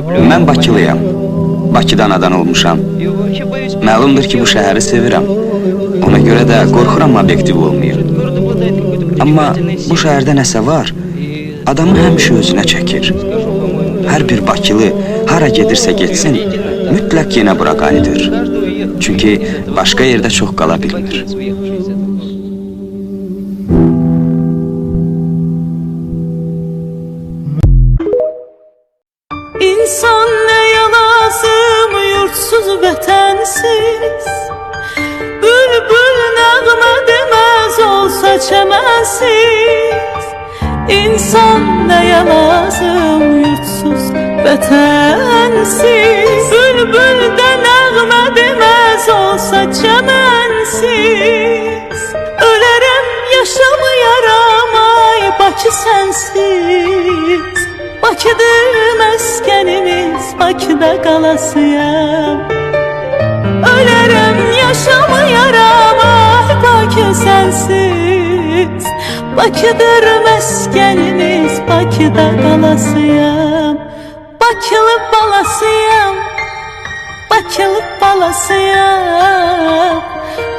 Mən Bakılıyam. Bakıdan anadan olmuşam. Məlumdur ki, bu şəhəri sevirəm. Ona görə də qorxuram obyektiv olmayır. Amma bu şəhərdə nəsə var, adamı həmişə özünə çəkir. Hər bir Bakılı hara gedirsə getsin, mütləq yenə bura qayıdır. Çünki başqa yerdə çox qala bilmir. İnsan neye lazım yurtsuz vətənsiz, bülbül nəğmə deməz olsa çəmənsiz. İnsan neye lazım yurtsuz vətənsiz, bülbül də nəğmə deməz olsa çəmənsiz. Ölərəm yaşamayaram ay Bakı sənsiz. Bakıdır məskənimiz, Bakıda qalasıyam. Ölərəm yaşamayaram ay Bakı sənsiz. Bakıdır məskənimiz, Bakıda qalasıyam. Bakılı balasıyam, Bakılı balasıyam.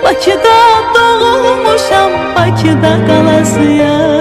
Bakıda doğulmuşam, Bakıda qalasıyam.